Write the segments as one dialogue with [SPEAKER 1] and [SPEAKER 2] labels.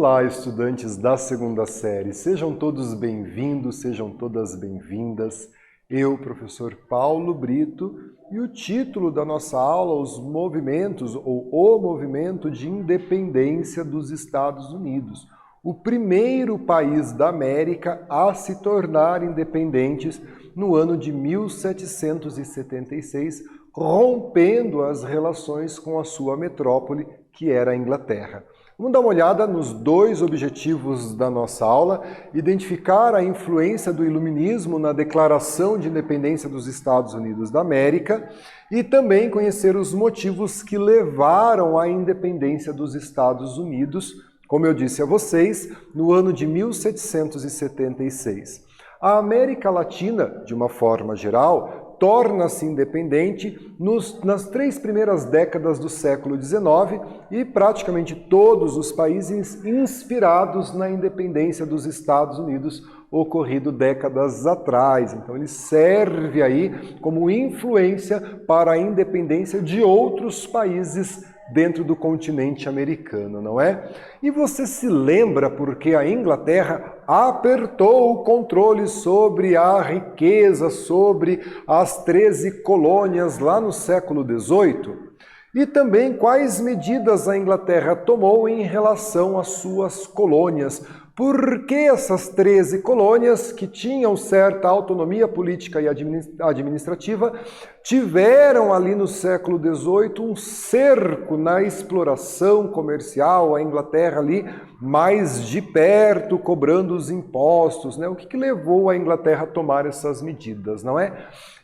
[SPEAKER 1] Olá, estudantes da segunda série. Sejam todos bem-vindos, sejam todas bem-vindas. Eu, professor Paulo Brito, e o título da nossa aula, os movimentos ou o movimento de independência dos Estados Unidos. O primeiro país da América a se tornar independentes no ano de 1776, rompendo as relações com a sua metrópole, que era a Inglaterra. Vamos dar uma olhada nos dois objetivos da nossa aula: identificar a influência do iluminismo na Declaração de Independência dos Estados Unidos da América e também conhecer os motivos que levaram à independência dos Estados Unidos, como eu disse a vocês, no ano de 1776. A América Latina, de uma forma geral, torna-se independente nas 3 primeiras décadas do século XIX e praticamente todos os países inspirados na independência dos Estados Unidos, ocorrido décadas atrás. Então ele serve aí como influência para a independência de outros países dentro do continente americano, não é? E você se lembra porque a Inglaterra apertou o controle sobre a riqueza, sobre as 13 colônias lá no século XVIII? E também quais medidas a Inglaterra tomou em relação às suas colônias? Por que essas 13 colônias, que tinham certa autonomia política e administrativa, tiveram ali no século XVIII um cerco na exploração comercial, a Inglaterra ali mais de perto, cobrando os impostos, né? O que levou a Inglaterra a tomar essas medidas, não é?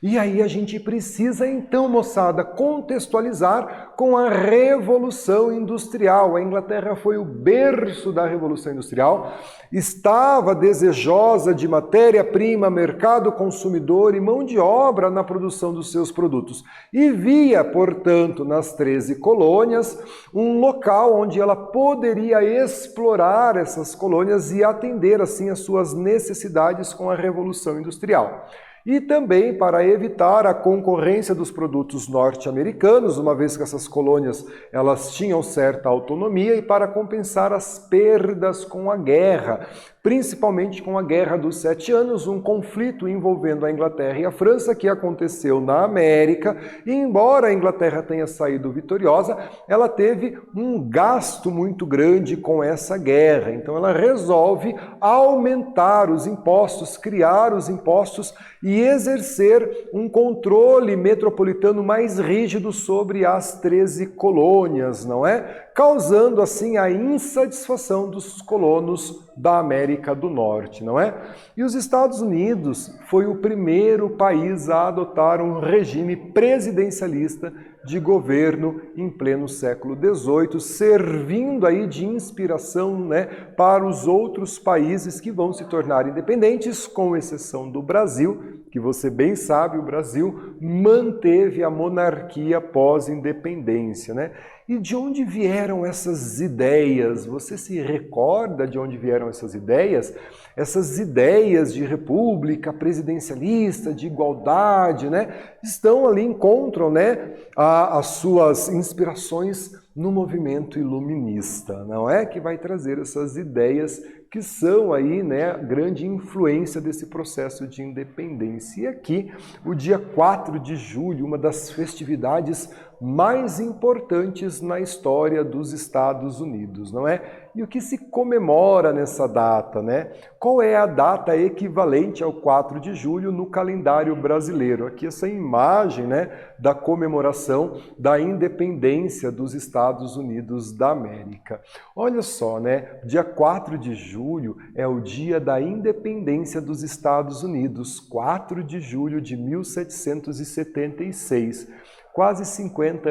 [SPEAKER 1] E aí a gente precisa então, moçada, contextualizar com a Revolução Industrial. A Inglaterra foi o berço da Revolução Industrial, estava desejosa de matéria-prima, mercado consumidor e mão de obra na produção dos seus produtos. E via, portanto, nas 13 colônias, um local onde ela poderia explorar essas colônias e atender, assim, às suas necessidades com a Revolução Industrial. E também para evitar a concorrência dos produtos norte-americanos, uma vez que essas colônias elas tinham certa autonomia, e para compensar as perdas com a guerra, principalmente com a Guerra dos 7 Anos, um conflito envolvendo a Inglaterra e a França que aconteceu na América. E embora a Inglaterra tenha saído vitoriosa, ela teve um gasto muito grande com essa guerra. Então ela resolve aumentar os impostos, criar os impostos e exercer um controle metropolitano mais rígido sobre as 13 colônias, não é? Causando assim a insatisfação dos colonos da América do Norte, não é? E os Estados Unidos foi o primeiro país a adotar um regime presidencialista de governo em pleno século XVIII, servindo aí de inspiração, né, para os outros países que vão se tornar independentes, com exceção do Brasil, que você bem sabe, o Brasil manteve a monarquia pós-independência, né? E de onde vieram essas ideias? Você se recorda de onde vieram essas ideias? Essas ideias de república presidencialista, de igualdade, né? Estão ali, encontram, né, as suas inspirações no movimento iluminista, não é? Que vai trazer essas ideias que são aí, né, grande influência desse processo de independência. E aqui, o dia 4 de julho, uma das festividades mais importantes na história dos Estados Unidos, não é? E o que se comemora nessa data, né? Qual é a data equivalente ao 4 de julho no calendário brasileiro? Aqui essa imagem, né, da comemoração da independência dos Estados Unidos da América. Olha só, né? Dia 4 de julho é o dia da independência dos Estados Unidos, 4 de julho de 1776. Quase 50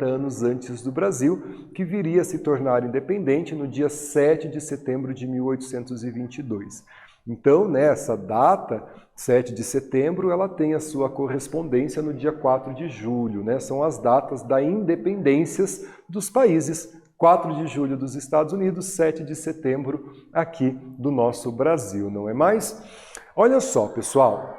[SPEAKER 1] anos antes do Brasil, que viria a se tornar independente no dia 7 de setembro de 1822. Então, nessa data, 7 de setembro, ela tem a sua correspondência no dia 4 de julho, né? São as datas da independências dos países. 4 de julho dos Estados Unidos, 7 de setembro aqui do nosso Brasil, não é mais? Olha só, pessoal.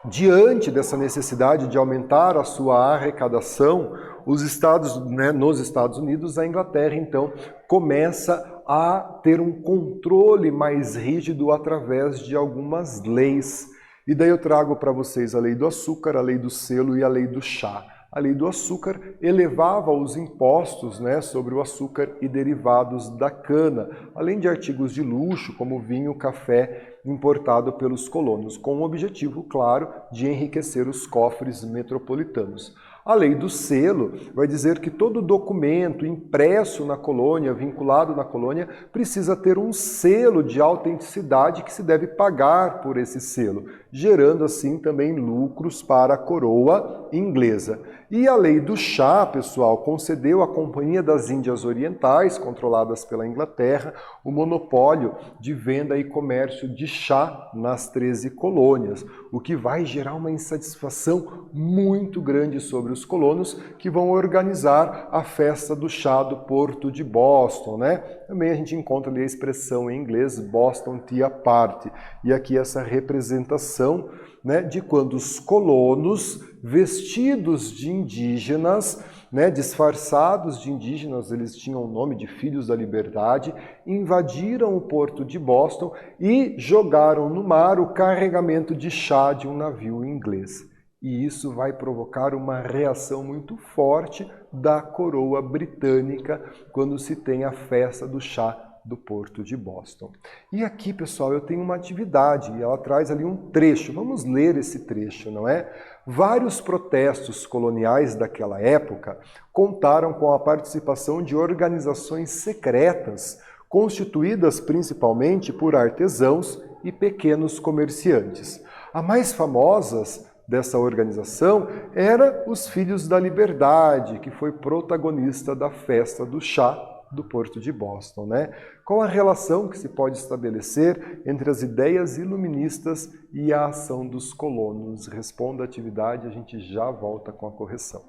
[SPEAKER 1] Diante dessa necessidade de aumentar a sua arrecadação, nos Estados Unidos, a Inglaterra, então, começa a ter um controle mais rígido através de algumas leis. E daí eu trago para vocês a lei do açúcar, a lei do selo e a lei do chá. A lei do açúcar elevava os impostos, né, sobre o açúcar e derivados da cana, além de artigos de luxo, como vinho, café, importado pelos colonos, com o objetivo, claro, de enriquecer os cofres metropolitanos. A lei do selo vai dizer que todo documento impresso na colônia, vinculado na colônia, precisa ter um selo de autenticidade que se deve pagar por esse selo, gerando assim também lucros para a coroa inglesa. E a lei do chá, pessoal, concedeu à Companhia das Índias Orientais, controladas pela Inglaterra, o monopólio de venda e comércio de chá nas 13 colônias, o que vai gerar uma insatisfação muito grande sobre os colonos que vão organizar a festa do chá do Porto de Boston, né? Também a gente encontra ali a expressão em inglês Boston Tea Party, e aqui essa representação, né, de quando os colonos, vestidos de indígenas, né, disfarçados de indígenas, eles tinham o nome de Filhos da Liberdade, invadiram o porto de Boston e jogaram no mar o carregamento de chá de um navio inglês. E isso vai provocar uma reação muito forte da coroa britânica quando se tem a festa do chá do Porto de Boston. E aqui, pessoal, eu tenho uma atividade e ela traz ali um trecho. Vamos ler esse trecho, não é? Vários protestos coloniais daquela época contaram com a participação de organizações secretas, constituídas principalmente por artesãos e pequenos comerciantes. A mais famosas dessa organização era os Filhos da Liberdade, que foi protagonista da festa do chá do Porto de Boston, né? Qual a relação que se pode estabelecer entre as ideias iluministas e a ação dos colonos? Responda a atividade, a gente já volta com a correção.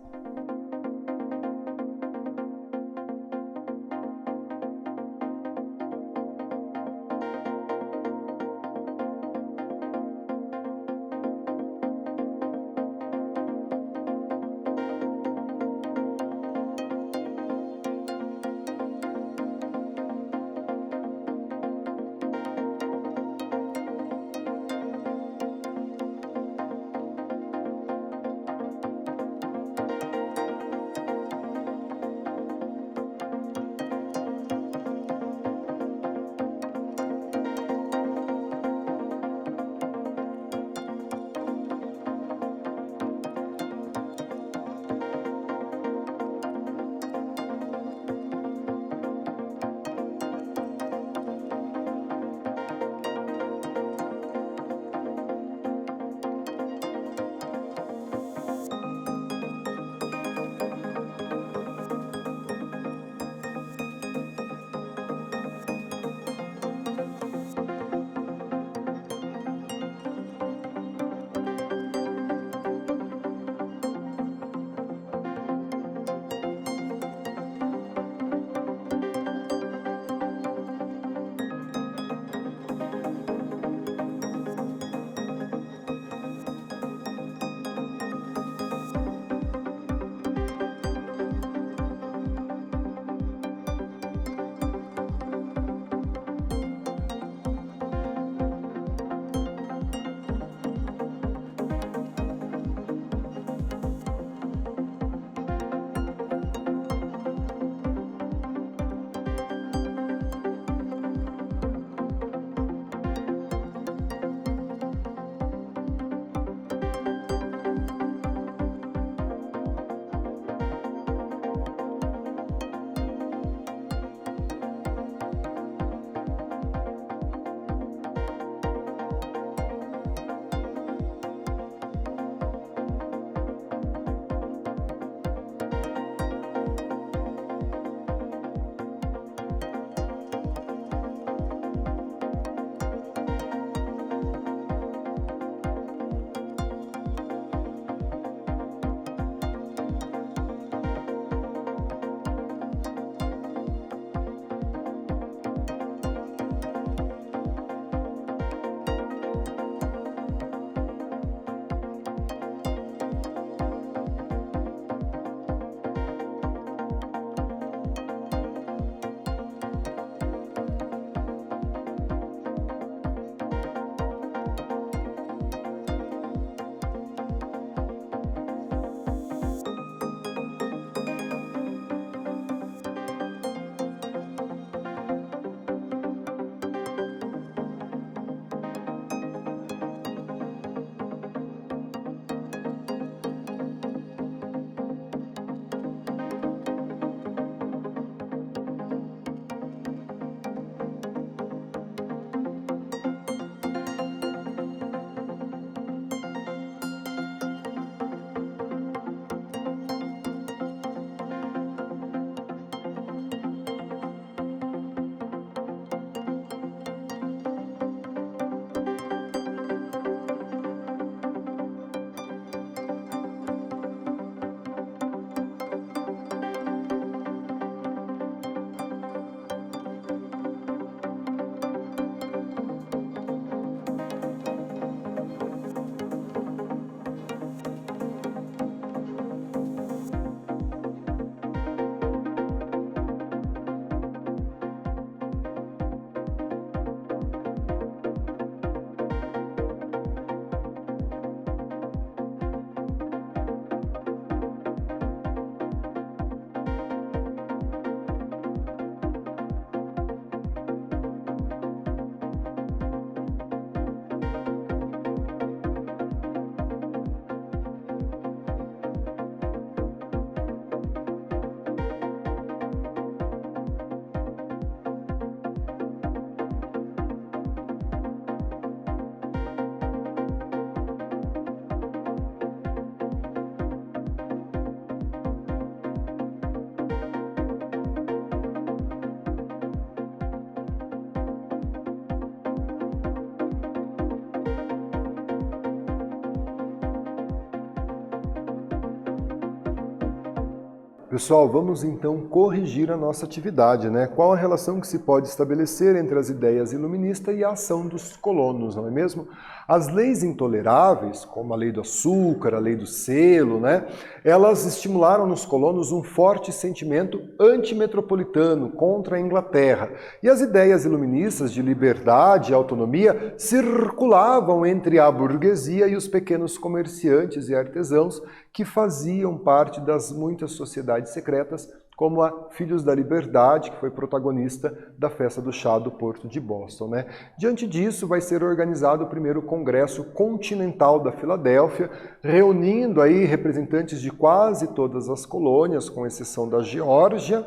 [SPEAKER 1] Pessoal, vamos então corrigir a nossa atividade, né? Qual a relação que se pode estabelecer entre as ideias iluministas e a ação dos colonos, não é mesmo? As leis intoleráveis, como a lei do açúcar, a lei do selo, né? Elas estimularam nos colonos um forte sentimento antimetropolitano contra a Inglaterra. E as ideias iluministas de liberdade e autonomia circulavam entre a burguesia e os pequenos comerciantes e artesãos que faziam parte das muitas sociedades secretas, como a Filhos da Liberdade, que foi protagonista da Festa do Chá do Porto de Boston, né? Diante disso, vai ser organizado o primeiro Congresso Continental da Filadélfia, reunindo aí representantes de quase todas as colônias, com exceção da Geórgia,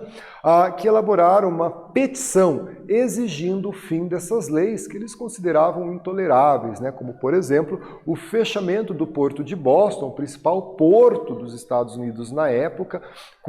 [SPEAKER 1] que elaboraram uma petição exigindo o fim dessas leis que eles consideravam intoleráveis, né? Como, por exemplo, o fechamento do Porto de Boston, o principal porto dos Estados Unidos na época,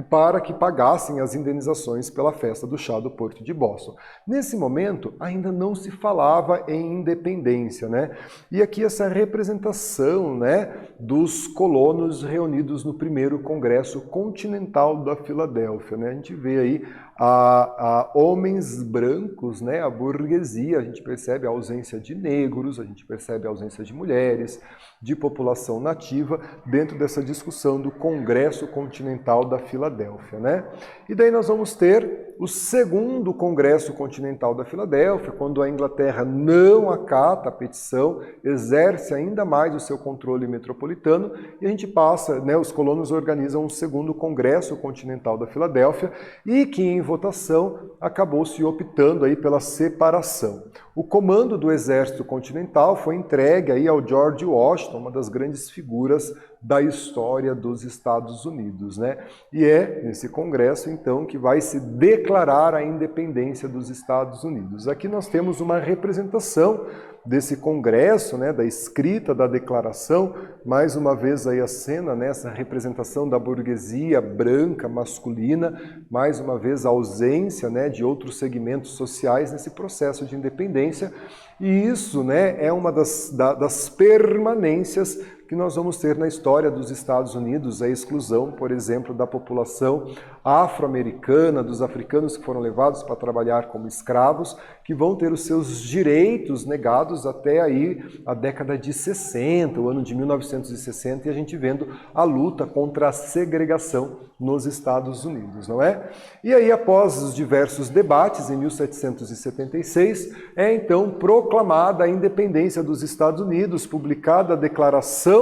[SPEAKER 1] para que pagassem as indenizações pela Festa do Chá do Porto de Boston. Nesse momento, ainda não se falava em independência, né? E aqui essa representação, né, dos colonos reunidos no primeiro Congresso Continental da Filadélfia, né? A gente vê aí a homens brancos, né, a burguesia, a gente percebe a ausência de negros, a gente percebe a ausência de mulheres, de população nativa, dentro dessa discussão do Congresso Continental da Filadélfia, né? E daí nós vamos ter o segundo Congresso Continental da Filadélfia, quando a Inglaterra não acata a petição, exerce ainda mais o seu controle metropolitano, e a gente passa, né, os colonos organizam um segundo Congresso Continental da Filadélfia, e que em votação acabou se optando aí pela separação. O comando do Exército Continental foi entregue aí ao George Washington, uma das grandes figuras da história dos Estados Unidos, né? E é nesse congresso, então, que vai se declarar a independência dos Estados Unidos. Aqui nós temos uma representação desse congresso, né, da escrita da declaração, mais uma vez aí a cena, né, essa representação da burguesia branca, masculina, mais uma vez a ausência, né, de outros segmentos sociais nesse processo de independência, e isso, né, é uma das permanências que nós vamos ter na história dos Estados Unidos, a exclusão, por exemplo, da população afro-americana, dos africanos que foram levados para trabalhar como escravos, que vão ter os seus direitos negados até aí a década de 60, o ano de 1960, e a gente vendo a luta contra a segregação nos Estados Unidos, não é? E aí, após os diversos debates, em 1776, é então proclamada a independência dos Estados Unidos, publicada a Declaração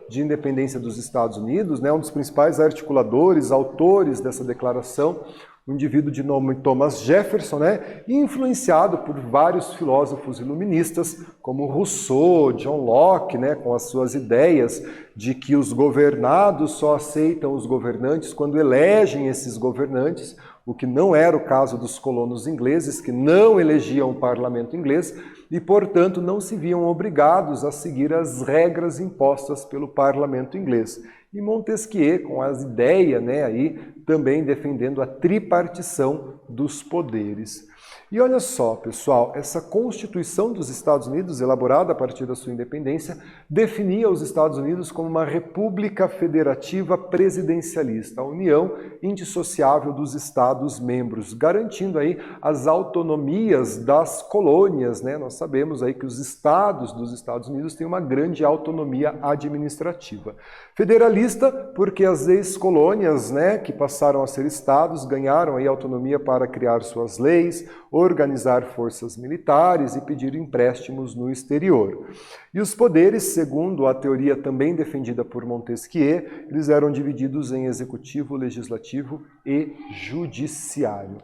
[SPEAKER 1] de Independência dos Estados Unidos, né, um dos principais articuladores, autores dessa declaração, um indivíduo de nome Thomas Jefferson, né, influenciado por vários filósofos iluministas, como Rousseau, John Locke, né, com as suas ideias de que os governados só aceitam os governantes quando elegem esses governantes, o que não era o caso dos colonos ingleses, que não elegiam o parlamento inglês, e, portanto, não se viam obrigados a seguir as regras impostas pelo parlamento inglês. E Montesquieu, com as ideias, né, aí, também defendendo a tripartição dos poderes. E olha só, pessoal, essa Constituição dos Estados Unidos, elaborada a partir da sua independência, definia os Estados Unidos como uma república federativa presidencialista, a união indissociável dos Estados-membros, garantindo aí as autonomias das colônias, né? Nós sabemos aí que os estados dos Estados Unidos têm uma grande autonomia administrativa. Federalista, porque as ex-colônias, né, que passaram a ser estados, ganharam aí autonomia para criar suas leis, organizar forças militares e pedir empréstimos no exterior. E os poderes, segundo a teoria também defendida por Montesquieu, eles eram divididos em executivo, legislativo e judiciário.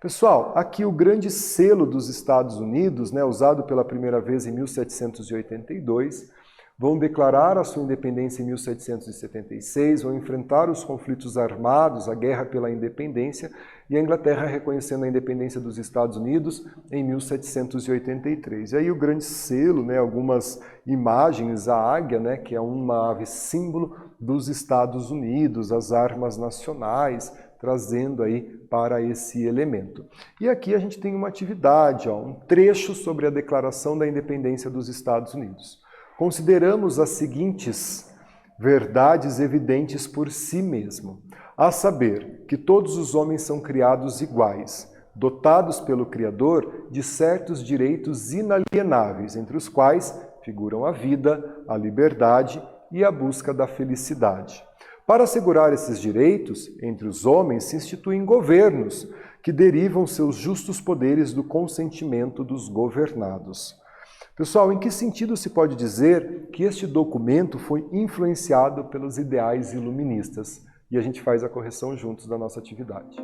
[SPEAKER 1] Pessoal, aqui o grande selo dos Estados Unidos, né, usado pela primeira vez em 1782, vão declarar a sua independência em 1776, vão enfrentar os conflitos armados, a guerra pela independência, e a Inglaterra reconhecendo a independência dos Estados Unidos em 1783. E aí o grande selo, né, algumas imagens, a águia, né, que é uma ave símbolo dos Estados Unidos, as armas nacionais, trazendo aí para esse elemento. E aqui a gente tem uma atividade, ó, um trecho sobre a Declaração da Independência dos Estados Unidos. Consideramos as seguintes verdades evidentes por si mesmo, a saber, que todos os homens são criados iguais, dotados pelo Criador de certos direitos inalienáveis, entre os quais figuram a vida, a liberdade e a busca da felicidade. Para assegurar esses direitos, entre os homens se instituem governos, que derivam seus justos poderes do consentimento dos governados. Pessoal, em que sentido se pode dizer que este documento foi influenciado pelos ideais iluministas? E a gente faz a correção juntos da nossa atividade.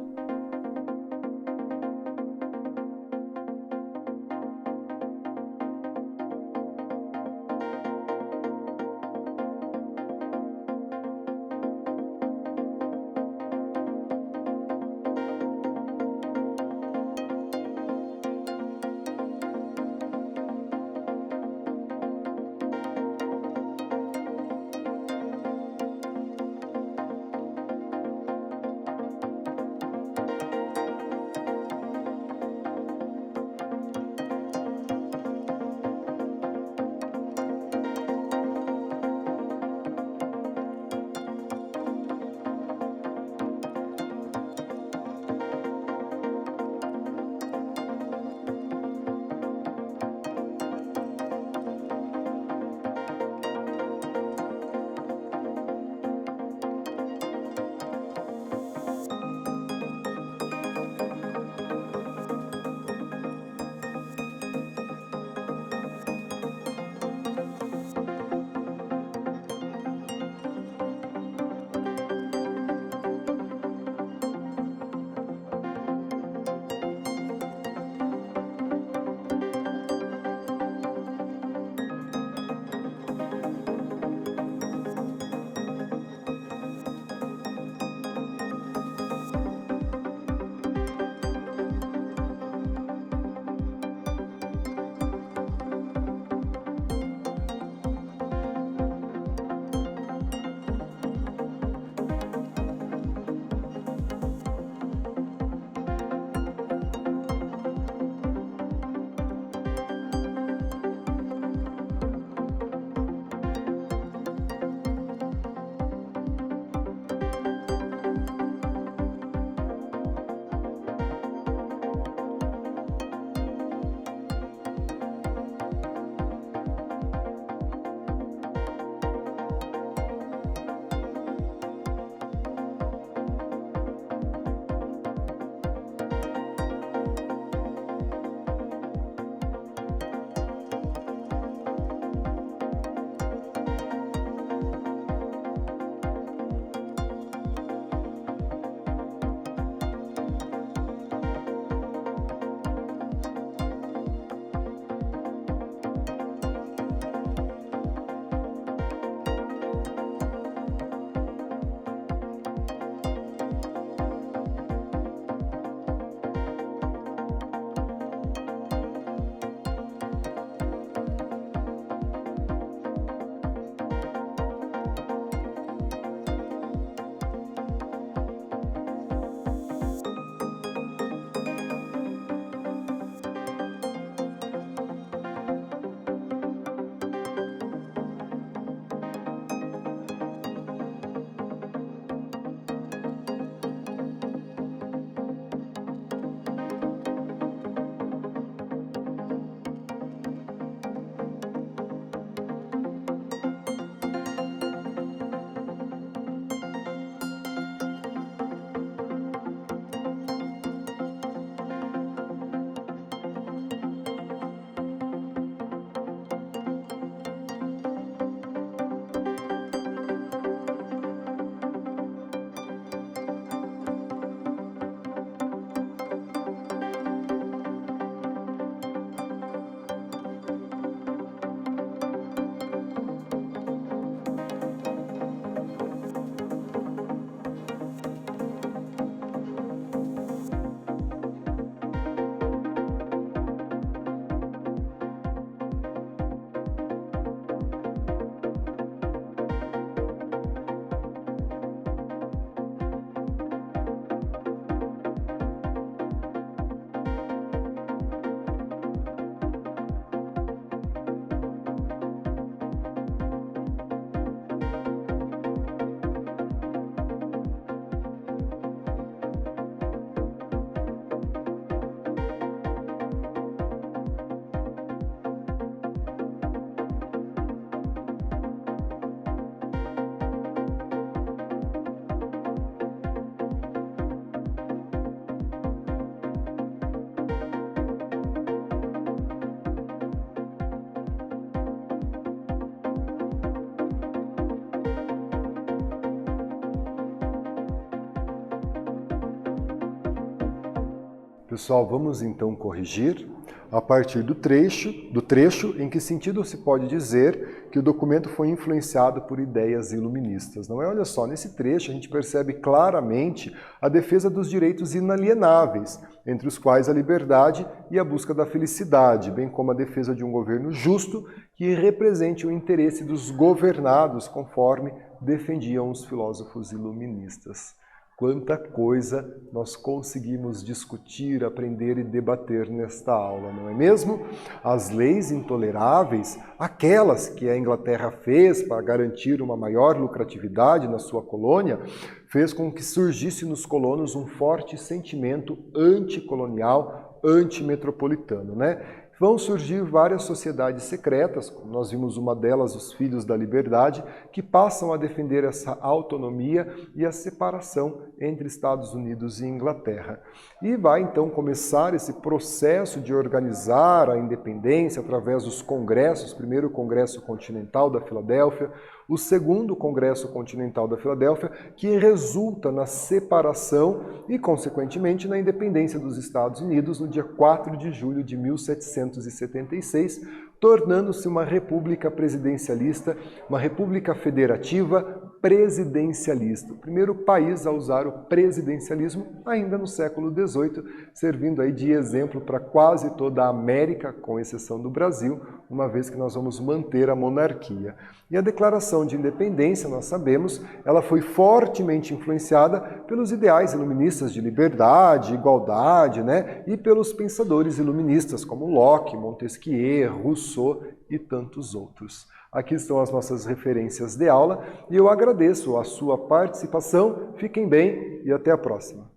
[SPEAKER 1] Pessoal, vamos então corrigir a partir do trecho em que sentido se pode dizer que o documento foi influenciado por ideias iluministas. Não é? Olha só, nesse trecho a gente percebe claramente a defesa dos direitos inalienáveis, entre os quais a liberdade e a busca da felicidade, bem como a defesa de um governo justo que represente o interesse dos governados, conforme defendiam os filósofos iluministas. Quanta coisa nós conseguimos discutir, aprender e debater nesta aula, não é mesmo? As leis intoleráveis, aquelas que a Inglaterra fez para garantir uma maior lucratividade na sua colônia, fez com que surgisse nos colonos um forte sentimento anticolonial, antimetropolitano, né? Vão surgir várias sociedades secretas, como nós vimos uma delas, os Filhos da Liberdade, que passam a defender essa autonomia e a separação entre Estados Unidos e Inglaterra. E vai então começar esse processo de organizar a independência através dos congressos, primeiro o Congresso Continental da Filadélfia, o segundo Congresso Continental da Filadélfia, que resulta na separação e, consequentemente, na independência dos Estados Unidos no dia 4 de julho de 1776, tornando-se uma república presidencialista, uma república federativa presidencialista. O primeiro país a usar o presidencialismo ainda no século XVIII, servindo aí de exemplo para quase toda a América, com exceção do Brasil, uma vez que nós vamos manter a monarquia. E a Declaração de Independência, nós sabemos, ela foi fortemente influenciada pelos ideais iluministas de liberdade, igualdade, né? E pelos pensadores iluministas como Locke, Montesquieu, Rousseau e tantos outros. Aqui estão as nossas referências de aula e eu agradeço a sua participação. Fiquem bem e até a próxima.